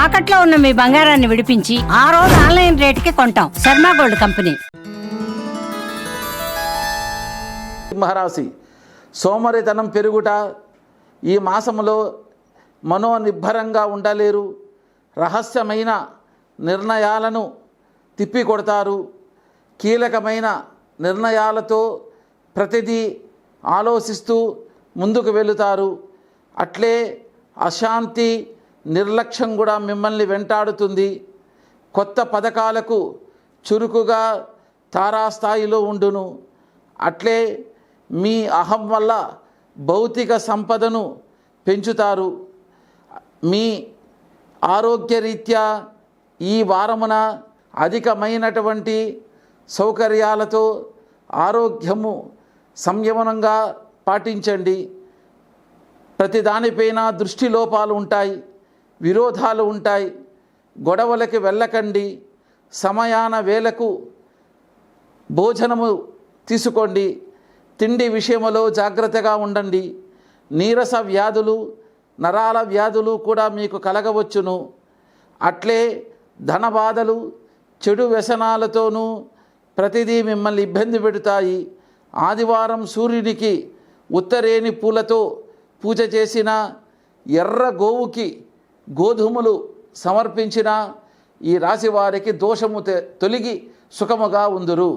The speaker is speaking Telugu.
తాకట్లో ఉన్న మీ బంగారాన్ని విడిపించి ఆ రోజు ఆన్లైన్ రేటుకి కొంటాం. Sharma gold company. సింహరాశి, సోమరితనం పెరుగుట. ఈ మాసములో మనోనిబ్బరంగా ఉండలేరు. రహస్యమైన నిర్ణయాలను తిప్పికొడతారు. కీలకమైన నిర్ణయాలతో ప్రతిదీ ఆలోచిస్తూ ముందుకు వెళుతారు. అట్లే అశాంతి, నిర్లక్ష్యం కూడా మిమ్మల్ని వెంటాడుతుంది. కొత్త పథకాలకు చురుకుగా తారాస్థాయిలో ఉండును. అట్లే మీ అహం వల్ల భౌతిక సంపదను పెంచుతారు. మీ ఆరోగ్యరీత్యా ఈ వారమున అధికమైనటువంటి సౌకర్యాలతో ఆరోగ్యము సంయమనంగా పాటించండి. ప్రతిదానిపైన దృష్టి లోపాలు ఉంటాయి, విరోధాలు ఉంటాయి. గొడవలకి వెళ్ళకండి. సమయాన వేళకు భోజనము తీసుకోండి. తిండి విషయంలో జాగ్రత్తగా ఉండండి. నీరస వ్యాధులు, నరాల వ్యాధులు కూడా మీకు కలగవచ్చును. అట్లే ధన బాధలు, చెడు వ్యసనాలతోనూ ప్రతిదీ మిమ్మల్ని ఇబ్బంది పెడతాయి. ఆదివారం సూర్యునికి ఉత్తరేణి పూలతో పూజ చేసిన, ఎర్ర గోవుకి గోధుమలు సమర్పించిన ఈ రాశి వారికి దోషము తొలగి సుఖముగా ఉందురు.